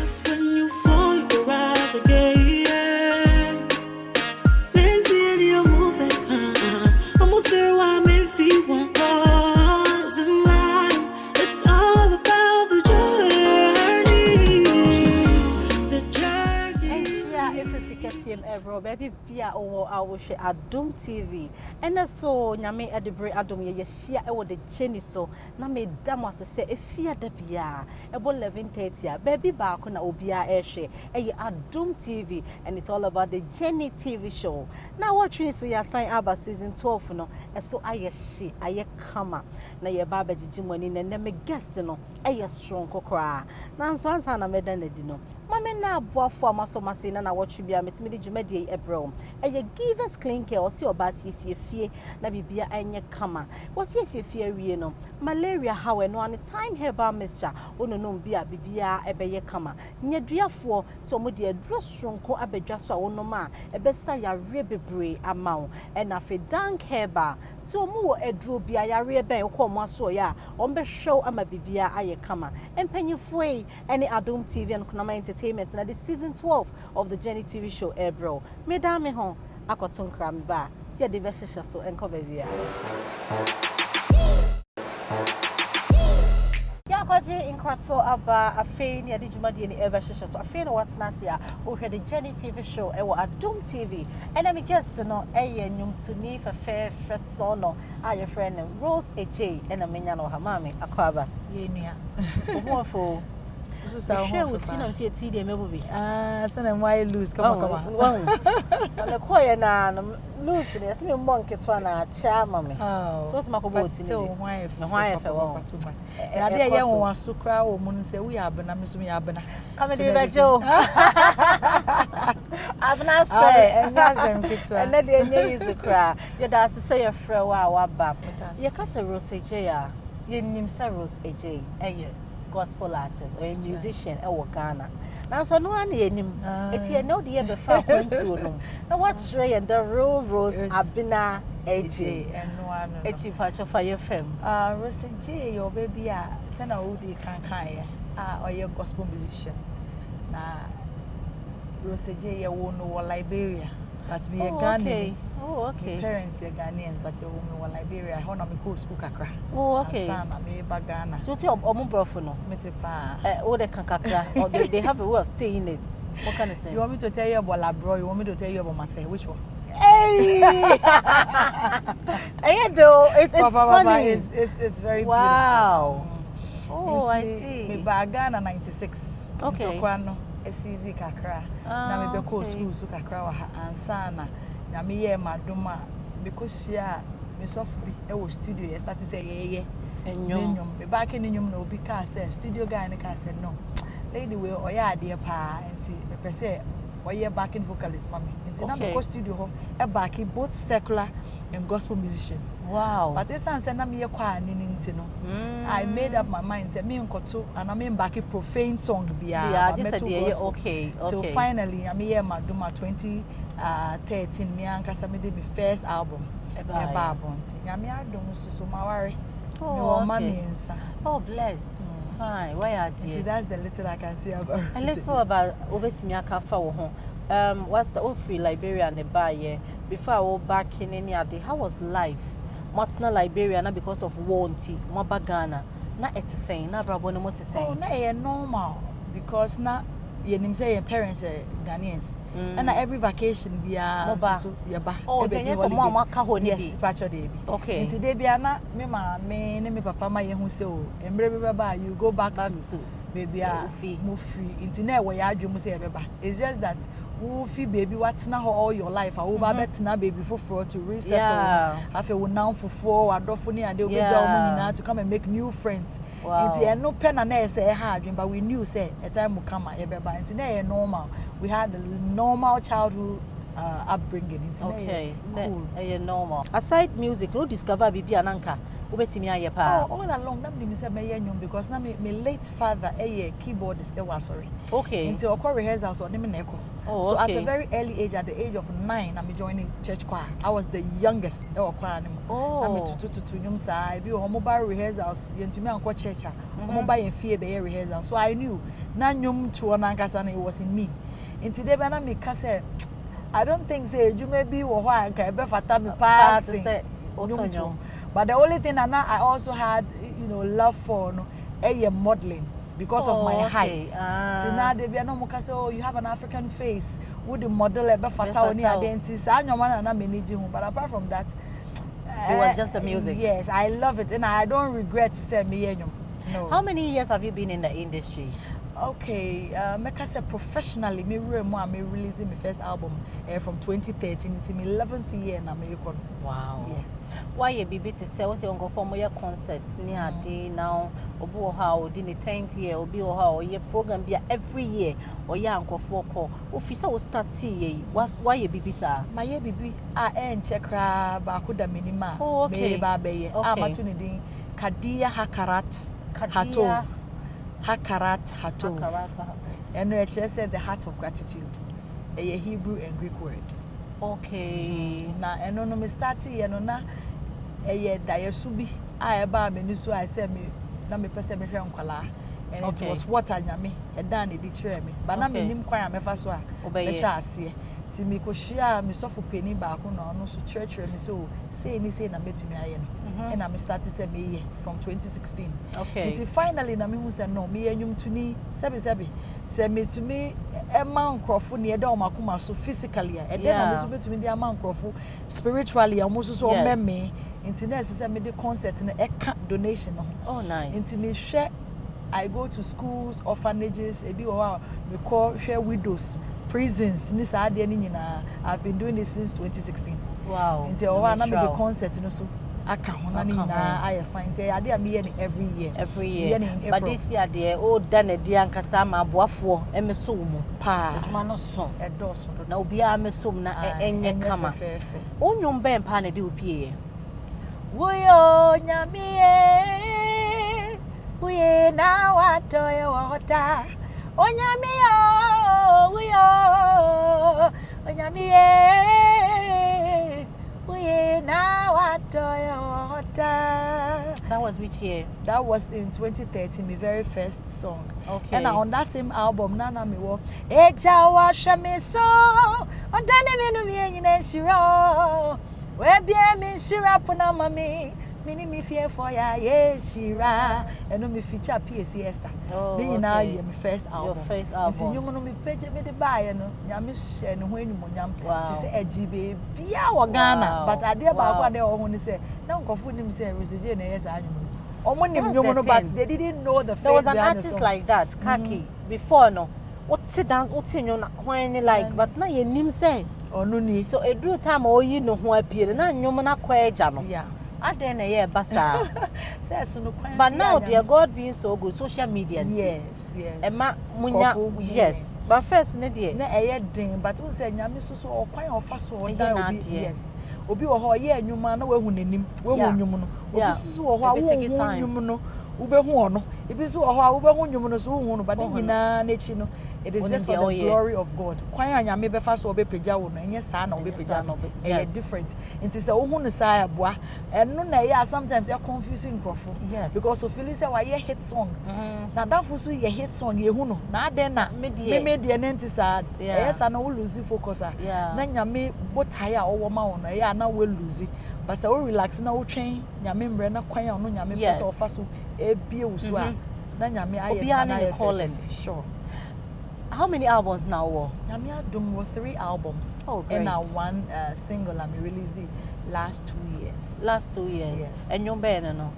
when you fall, you rise again. Plenty of you move and come. Almost there, why me feel one pause in life. It's all about the journey. The journey. Yeah, if you can see him ever, baby, via our share Adum TV. And so, Nyame Adibri Adum, ye share the Jenny so. Na me damas say, if fear the Bia, about 11:30, baby Bakuna Obia Airshare, a Adum TV, and it's all about the Jenny TV show. Now, what you see, sign Abba season 12, no, and so I she, I come. Na ye baba jijimoni na me guest no eye strong kokra na nso ansa na meda na di no mama na aboafo amasomase na watchu bia metimi di dwumadi ebro eye givers clean care osi obasiesie fie na bibia anye kama wasiesie fie wie no malaria hawe no an time herbal mixture ono no bia bibia ebeye kama nyaduafo so mo de aduro stronko abadwa so a wono ma ebesa yare bebre amawo e na fe dank herbal so mo wo aduro bia yare ben mo aso ya ombe show ama bibia aye kama empanyefo yi ene Adum TV and Kunama Entertainment na the season 12 of the Jenny TV show ebro me da me ho akoton kram ba ye de be hihye so enko bibia ya kwaje inkwato aba afei ne ade dwumadi ne ebe hihye so afei no what's nasia o hwe the Jenny TV show e wo Adum TV and me guest no eye nwumtuni fefe sono your friend Rose ADJEI and amenya no ha mame akwaba ye nua omofo so sa ho tina see tea dey mebubi sana why lose come na koye na lose ne se me monk to na cha mame to to makobo tea so why fe won too much na dey ye won aso kra wo mu se we abena me so me abena come dey bejo abena square and that's them kitwa and dey nye is kra ye da say your friend wa ba ye ka say Rose ADJEI ye nim say Rose ADJEI gospel artist or a musician e wo Ghana now so no an enim eti e no dey be fa kwantu no na what try and the real Rose Abena ADJEI and no an eti pa cho fa ye fam Rose ADJEI your baby a say na wo dey kan ya or your gospel musician na Rose ADJEI wo no Liberia but me a Ghanaian. Oh, okay. My parents are Ghanaians, but you were Liberia. I want to go school kakra. Oh, okay. Son, I'm a Ghana. So you brofo no. Oh, they can kakra. Or they have a way of saying it. What can I say? You want me to tell you about Labro? You want me to tell you about myself? Which one? Hey! Hey, though it's funny. It's very wow. Beautiful. Oh, I see. Me Ghana 96. Okay. SCZ kakra. Na me be ko school so kakra wa ansana. Na me ye madoma because ya me soft bi e wo studio ye start say ye enyom me back in enyom na obi ka say studio guy ne ka say no lady we oya ade pa nti me pese oye backing vocalist mami nti na me ko studio ho e back both secular and gospel musicians. Wow. But this answer na me ye kwa ani nti no I made up my mind say me nkoto and I mean back profane song bia yeah just said yeah okay so finally I me ye madoma 2013 me ankasa me did my first album eba abonti nyame adom so ma worry oh okay. Oh blessed fine why are you that's the little I can say about a little about obetimi aka fa wo ho what's the free Liberia ne ba ye before I was back in any other how was life Martina Liberia na because of warranty mo ba Ghana na et saying na brabo no mo te saying oh na e normal because na yenim say your parents are Ghanaians and every vacation bia so yeba oh then so mo amaka ho ni yes patcho dey bi okay nti dey bia na me ma me ne me papa ma ye hu say oh emre be ba you go back to baby mo free nti na e wo ya adwum say e be ba it's just that wo fi baby watena ho all your life wo ba betina baby foforo to resettle afi wo now foforo adofo ni ade obeja wo nyina to come and make new friends nti e no pen na e say e ha adwum but we knew say a time will come e be ba nti na e normal we had a normal childhood upbringing nti okay cool e normal aside music no discover bibi ananka Ubetimi aye pa. All along na me say me nyom because na me late father keyboardist they were sorry. Okay. Until okọ rehearsal so dem na ekọ. Oh, so okay. at a very early age, at the age of 9, I'm joining church choir. I was the youngest choir. Oh. I'm to nyum sa I be mobile rehearsals yentumi anko church mobile en fie be rehearsal. So I knew na nyum to onankasa it was in me. Until they na me ka say I don't think say you may be wo ho anka e be fata me passing. But the only thing that I also had, love for modeling because of my height. So now they be no more say, oh, you have an African face. Would the model ever fata oni identity? But apart from that, it was just the music. Yes, I love it, and I don't regret to say me. No. How many years have you been in the industry? Okay, make us say professionally, me releasing my first album from 2013 into my 11th year in America. Wow. Yes. Why you be to say what's your for more concerts near day now? Obu how in the 10th year, obi how your program be every year or ya uncle for call. Officer will start see why you be sir? My ye bibi checkra bakuda minima. Oh, okay. Okay. Matunidi Kadia Hakarat Hatov. Hakarat Hatov. And it just said the heart of gratitude. A Hebrew and Greek word. Okay. Na eno no me start ye no na eye dayasubi a eba me niso I say me na me pese me hwe nkwala. And it was what anyame e dan e di kire me. Ba na me nim kwan a mefa so a be sha ase. Ti mi ko hia me sofo pani ba ko na ono so church me so say na metumi aye no. And I started say me from 2016. Okay. Until finally na me hu say no me enyum tuni sebi say me to me e man crofo ne e da o makoma so physically e dey na me so betumi dey man crofo spiritually am so so meme until na say me the concert na e ka donation no. Oh nice. Until me share I go to schools, orphanages, e bi o we call share widows, prisons ni sa ade ni nyina. I've been doing this since 2016. Wow. Until o na me the concert no so aka hona ni na I find say ade am here every year. But this year there o dan ade ankasa ma aboafo emeso mu pa aduma no so edoso na obi a mesom na enye kama onyum ben pa na de opie woyo nyamie we na watoye wota onyamie woyo onyamie we na watoye wota. That was which year? That was in 2013, my very first song. Okay. And on that same album, Nana mi wo eja wa shame so odane me no me nyina shiro we bia me shira pona mami mini mi fear for ya ye shira and me feature PSC Esther. Ni na ye my first album. Your first album. Nti nyum no me page me de buy no nyame hye no ho enumonyam. Che say ajibe bia wo Ghana but ade ba kwa de wo ho ni say na nkofo nim say reside na yes anyum. But they didn't know the face. There was an artist like that, Kaki, before no. What sit dance, what you know when like, but now you name say. Oh no need. So a drew time or you know who appeared, and I knew na kwejano. Yeah. I didn't hear basa. But now dear God being so good, social media. Yes. Emma munya yes. But first nedia. Na eye din, but who say nyame so or kwan ofa so or die yes. Obi wo ho ye anwuma na wahu nanim, wahu nwum no. Obi so wo ho a wo nwum no. Ubehu ono ibizu oho a ubehu nwum no so hu no but nyina na chi no it is just for the glory of God kwan anyame be fa so obepagya wo no enye saa na obepagya no is different it say ohu no saa aboa eno na ye sometimes e confusing crofo because of feel say wa ye hit song na that for so ye hit song ye hu no na aden na me de na nti saa yes na wo lose focus na nyame botai a owo ma wo no ye na we lose but so relax na wo twen nyame mbre na kwan no nyame pese ofa so ebie usu a na nyame aye na calling sure. How many albums now? Nyame adom were 3 albums and now 1 single I'm releasing last 2 years. Last 2 years. Yes. And you ben no.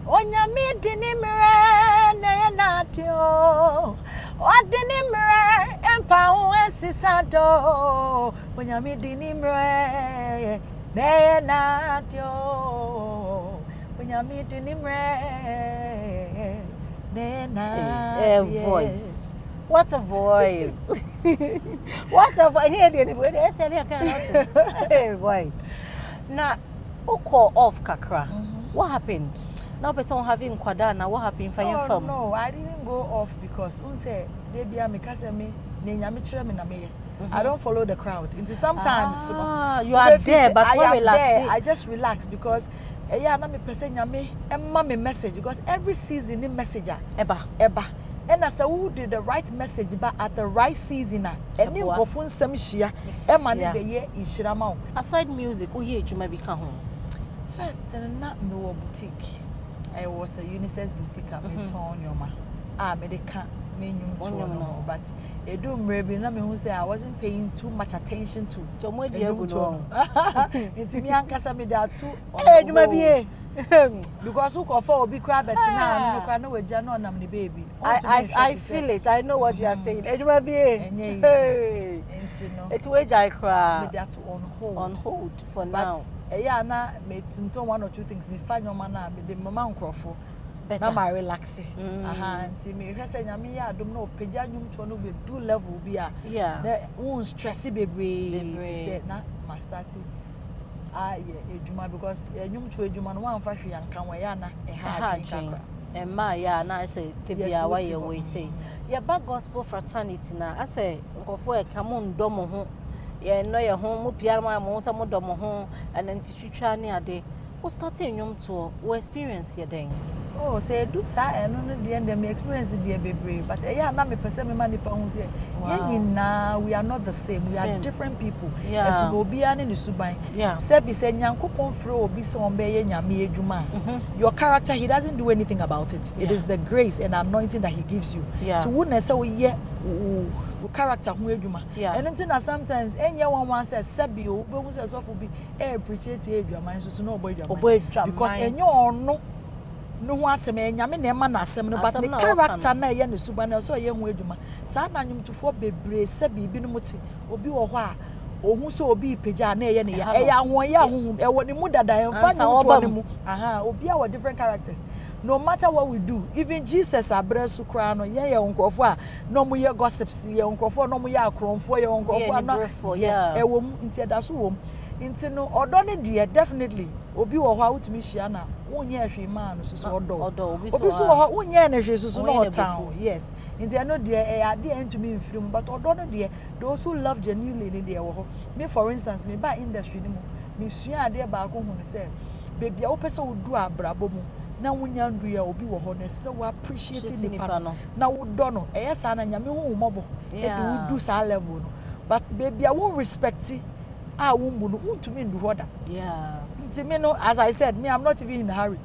Onyame dinimre na natio. Odinimre empa ho esisado. Onyame dinimre na natio. Onyame dinimre na natio. A voice. What a voice. What a voice. Here they say I cannot. Hey boy. Now, call off kakra. What happened? Now person having kwadana, what happened for your film? No, I didn't go off because unse they be me kase me nyame kire me na me. I don't follow the crowd. Until sometimes you are there, but when relax, I just relax because yeah, na me person nyame emma me message because every season in messenger eba. And as who did the right message but at the right season and you go fun some shia emma ne be ye inshirama. Aside music, who here you be come home? First, not no boutique. I was a unisex boutique at Metonyoma. Medica, menu, but a doom maybe not me who say I wasn't paying too much attention to. It's me and Casami there too. Hey, you might be because who can afford big crab at now? I know a Jano and I'm the baby. I feel it. I know what you are saying. Hey, you might be it's wage I cry. That on hold for now. Yeah, na me to one or two things. Me find your man na me the mama nkrofo. Na ma relax. Nti me hwese nyame ya adom na opagya nyum to no be do level bi a. Yeah. Na won stress bebre ti say na ma start ejuma because nyum to ejuma no wan fa hwe yankan wa ya na ha Emma ya na say tebia wa ye we say. Ya ba gospel fraternity na I say nkofo e kam ndom ho. Ye no ye ho mo pia ma mo so mo dom ho ananti twitwa ne ade. Wo start enyum to wo experience ye den. Oh, say do sa eno no the end me experience the bebre but yeah na me pese me man nipa hu say na we are not the same, we are different people. Esu obi ane ne suban say be say nyankopon frɛ obi so on be ye nyame adwuma. Your character, he doesn't do anything about it. It is the grace and anointing that he gives you to witness say we character hu adwuma. And until sometimes enya one says sabi o be hu say so for be appreciate adwuma so no boy adwuma because enyo no no one asem nyame na ema na asem no but the character na ye ne suba na so ye hu adwuma sa na nyumtufo bebre se bibi no muti obi wo ho a ohun so obi pagya na ye ne ya e ya ho ya ho e wo ne mu dada en fa nyumto ne mu obi a wo different characters. No matter what we do, even Jesus abresu kra no ye onkofo a no mu ye gossips ye onkofo no mu ye akromfo ye onkofo na yes e wo mu nti da so wo nti no odo ne de definitely obi wo ho a wutumi hia na wonye ahwe ma no so odo obi so ho wonye na hwe so no town yes nti I know de e ade entumi mfirim but odo no de those who love genuinely ne de wo ho me for instance me ba industry ni mu me sua ade ba ko hu ne say baby a wo pese wo du abrabo mu na wonya ndu ya obi wo ho ne se wo appreciate nipa no na wo do no e yesa na nyame hu mobo e de wo du sa level no but baby a wo respect wumbu no untumi ndu hoda nti me no as I said me I'm not even in a hurry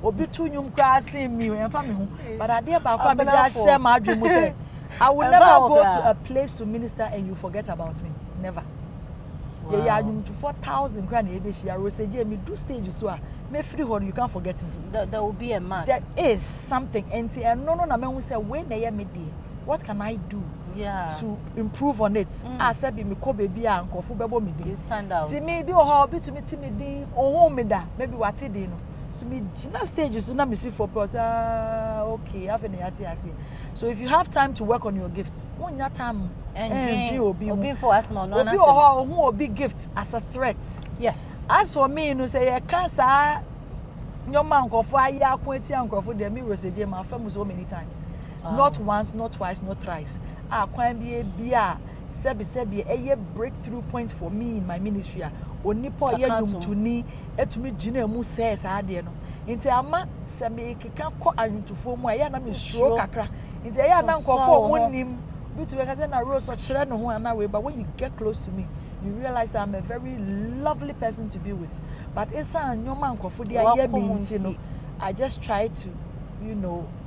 obi tu nyum kwa see me emfa me hu but ade ba kwa me da share my adwemu say I will never go to a place to minister and you forget about me never. Yeah, you to 4,000 grand ebeshia roseje me do stage so a me free hold you can't forget me. There will be a man. There is something and no na me hu say when na ye me dey what can I do to improve on it? I said be me ko baby a nkofo bebo me dey. You stand out. Ti me bi o ha obi to me dey ohun me da maybe what dey no. So me gina stage so na me see for person okay have na yati ase. So if you have time to work on your gifts, one your time and obi for us no obi o ha ohun obi gifts as a threat. Yes. As for me no say you cancer your man nkofo ayi akwenti nkofo dey me roseje ma fam so many times. Not once, not twice, not thrice. Kwan bia sebi a breakthrough point for me in my ministry. Onipo ye nyum tuni etumi gina mu says ade no. Nti ama se me keka ko anwutufo mu ya na me suro kakra. Nti ya na nkofo wonim bitwe ka say na rose so kire no ho ana we but when you get close to me you realize I'm a very lovely person to be with. But esa nyoma nkofo dia ye me nti no I just try to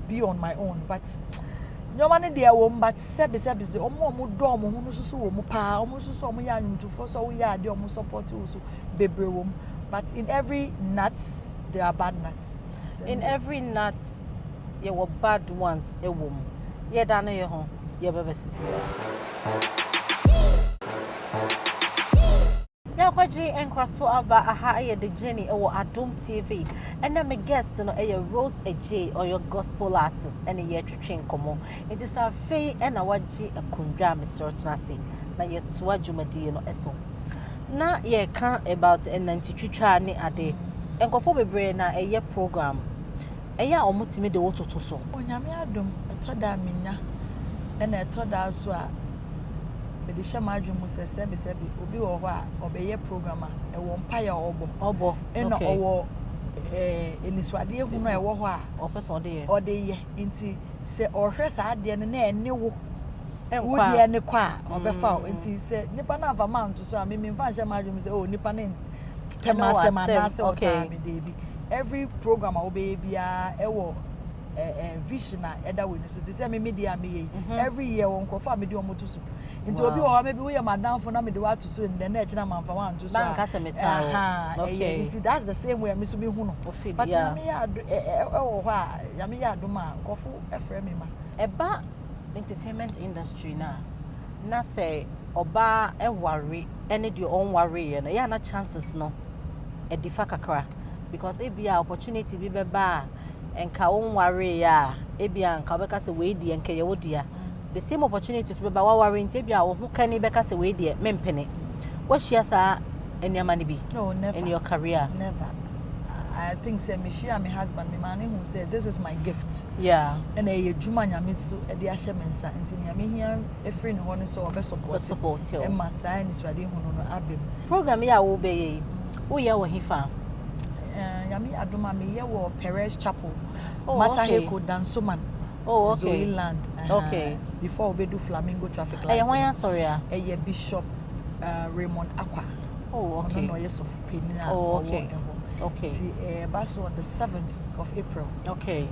be on my own but nyoma ne de wo but sebi omo do omo hu no susu wo mu pa omo susu omo ya nwutufo so wo ya ade omo support wo so bebre wo but in every nuts there are bad nuts. In every nuts there were bad ones e wo mu ye da na ye ho ye bebe sisi kwaji enkwato aba aha aye the journey ewo Adom TV and my guest no Rose ADJEI or your gospel artist and ye twetwe nkomo it is a fei and awaji akundwa Mr. Otnase na ye toa dwumadi no eso na ye kan about 92 ne ade enkofo bebre na eye program eya omutimi de wototo so onyame adom etoda menya na etoda so a me de shema adwum se sebi obi wo ho a obeye program a ewo mpaya obo na owo eniswade ehu no ewo ho a opese ode ye nti se ohwe sa ade ne na ene wo wodi ene kwa obefa nti se nipa na ava man to so a me mfa shema adwum se oh nipa ne temasema na se okay every program a obeye bia ewo vision a eda we so ti say me media me every year won ko fa me de omoto so nti obi wo maybe we madam for na me de wa to so nde na e china man fa wan to so banka semeta okay nti that's the same way me so be hu no but na me ya wo ho a ya me ya adoma kofu efre me ma eba entertainment industry na say oba worry any de on worry ye na ya na chances no e difa kakra because e be opportunity bi beba enka won worry ya e bia nka beka se we die enka ye wodia the same opportunities beba wa worry nti bia wo kani beka se we die mempene wo share sa eniama ni bi no never in your career never I think say me share my husband me man who said this is my gift yeah and e juma nyame so e de ahye mensa nti nyame hia efri ne ho no so obe support you e masa ni swade hu no abem program ya wo be yi wo ye wo hifa Yami Adoma me ye wo Perez Chapel. Oh, Mataheko Dansoman. Oh, okay. Zoeland. Okay. Before we do Flamingo traffic light. Sorry. Bishop Raymond Aqua. Oh, okay. No, yes of Penina. Oh, okay. Okay. Baso on the 7th of April. Okay.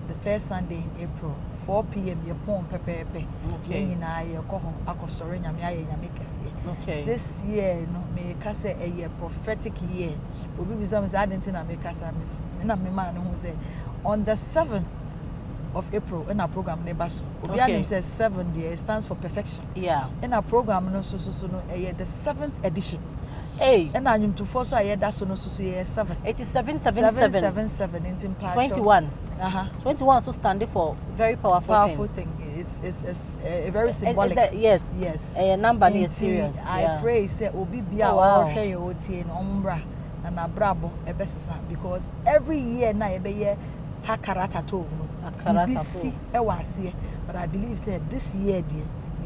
The first Sunday in April, 4 p.m. Ye pon pepepe. Okay. Yina ye ko ho akosore nyame aye nyame kese. Okay. This year no me ka say a year prophetic year. Obi bi some say na me ka say miss. Na me man who say on the 7th of April in our program ne baso. Obi anim says 7 there stands for perfection. Yeah. In our program no so no the 7th edition. Hey. And I am to force I that so no so 7. 8777 in 21. 21 so standing for very powerful thing. It's a very symbolic. Yes. A number near serious. I pray say obi bia o hwe ye otie no ombra na brabo ebesesa because every year na ebe ye hakarata tov no. Bisi e wase but I believe that this year dear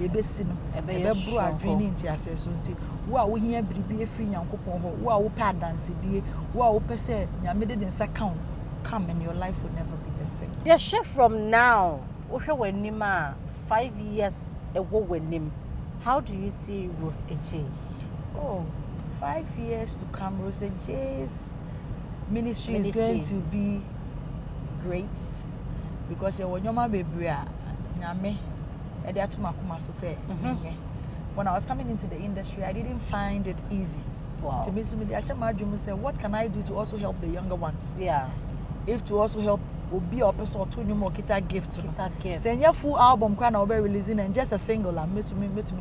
ebesi no ebe bro adwene nti aseso nti wo a wo hia biribi efiri nyankopon ho wo a wo pa dance die wo a wo pese nyame de nsa come and your life will never be the same. Yeah, shift from now. Ohwe wanima 5 years ago wanim. How do you see Rose ADJEI? Oh, 5 years to come, Rose ADJEI's ministry is going to be great because nyoma bebre a nyame e dey atuma kuma so say when I was coming into the industry I didn't find it easy. Wow. To me say what can I do to also help the younger ones? Yeah. If to also help obi or person or two new more kita gift. Say your full album can na be releasing and just a single and me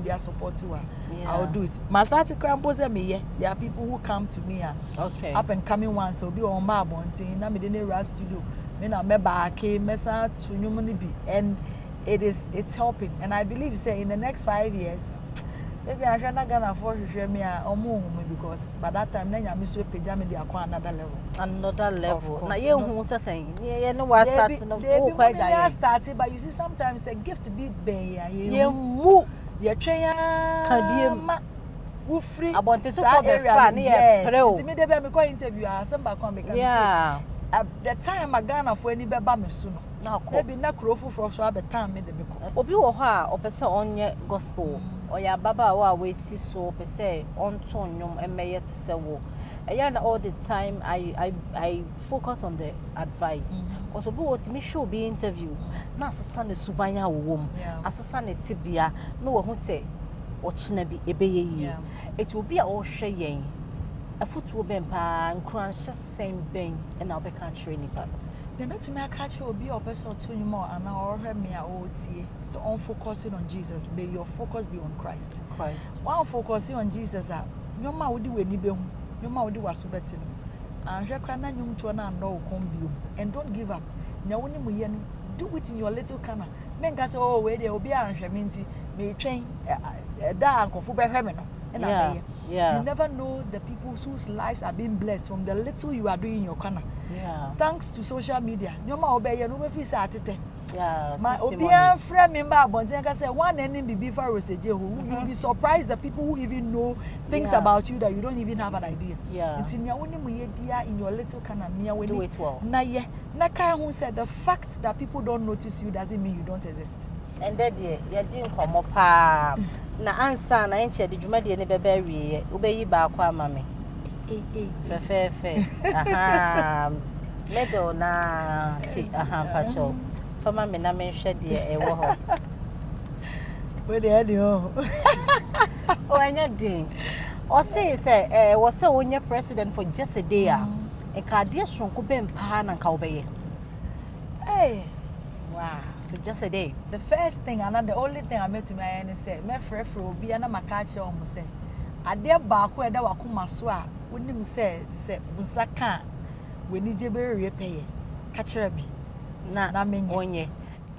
their support you. I'll do it. My start crampos me there are people who come to me up and coming ones so be on my bonting na me dey rush studio. Me na me back mesa to new money be and it's helping and I believe say in the next 5 years maybe I shall not gonna force me because by that time then I'm so page me dey acquire another level. Now you who say you know what starts no quite started but you see sometimes a gift be ben you move you train can be free about to for the fan yes me dey be me call interview some back come because at the time I Ghana for any beba me so no maybe na krofu for so abetan me dey be obi wo ho a opese onye gospel oya baba wa we si so opese onto nyom emeye te se wo and all the time I focus on the advice because obi wo ti me show be interview na asesa ne subanya wo wom asesa ne tibia no wo hu se o china bi ebeye yi it will be a o hwe yen afutuo bempa nkranhye sem ben na obeka training pa then to me catch you be a person to you more and now hear me so on focusing on Jesus may your focus be on Christ while focusing on Jesus your ma wodi we ni be hu your ma wodi waso beti no and hwe kwa na nyum to na no come and don't give up nya woni mu ye no do it in your little corner men ka say oh we dey obi anhwe me nti me twen da ankofo be hwe me no na be Yeah. You never know the people whose lives are being blessed from the little you are doing in your corner. Yeah. Thanks to social media. Nyoma obeye no be fi sa atete. Yeah. My Obian friend member abonten ka say one ending bibi for Roseje who you'll be surprised the people who even know things about you that you don't even have an idea. Yeah. It's in your in your little corner. Do it well. Na ye na kai who said the fact that people don't notice you doesn't mean you don't exist. And that ye didn't come up na answer na enche de dwuma de ne bebe wie ubeyi ba kwa mame fe aha medo na ti aha pacho fama me na me hwe de e wo ho we de ade ho o anya din o say wo say wonye president for just a day e ka de sonko bem pa na nka obeye wow for just a day. The first thing and the only thing I made to my end is say me frefre obi na makache o mo say ade ba ko e da wakoma so a wonim say bunsaka we ni je be repay ka kire me na menye onye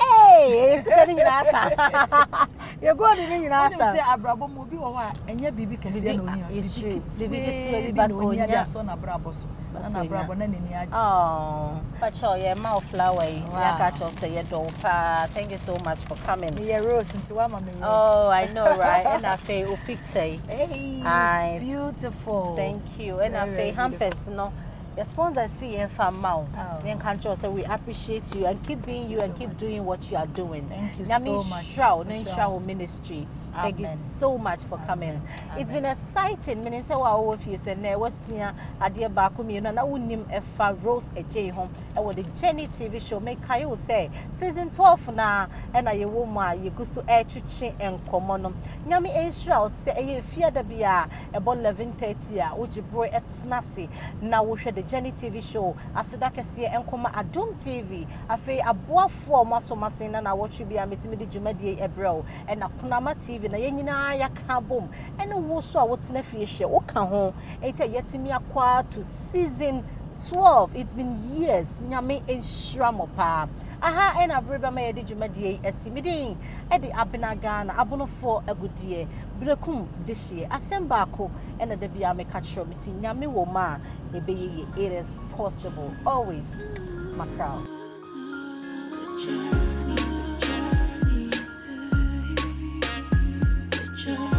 it's getting nasa you go to me nasa say abrabo mo bi wo a enye bibi kese na onya bibi ketu but onya da so na abrabo so na abrabo na nani aji pacho ye mouth flower ya ka cho say ye do pa thank you so much for coming yeah Rose into wa mama Rose oh I know right and I feel o picture it's beautiful thank you and I feel hampers no your sponsor see you from mouth then can say we appreciate you and keep being you and keep doing what you are doing. Thank you so much. Shroud ministry. Thank you so much for coming. It's been exciting. Me say wa wo fie say na was here ade ba ko mi na wonim efa Rose ADJEI home e wo the Journey TV show make kayo say season 12 na e na ye wo mu a ye gusu e twetwe enkomo no nyame enshroud say e fie da bia e bo 11:30 a wo gibro etnase na wo hwe the Journey TV show aseda kese enkoma Adom TV afi aboafo maso masena na watch bia metimi de dwumadie ebrel e na Kunama TV na yenyina yaka bom ene wo so a wotena fie hwe wo ka ho enti yetimi akwa to season 12. It's been years nyame enshiramo pa aha ena breba ma yede dwumadie asimidin e de Abena Ghana abonofo agudie brekum dehie asemba ko ena da bia me ka kiro misi nyame wo ma ebeye it is possible always my proud journey.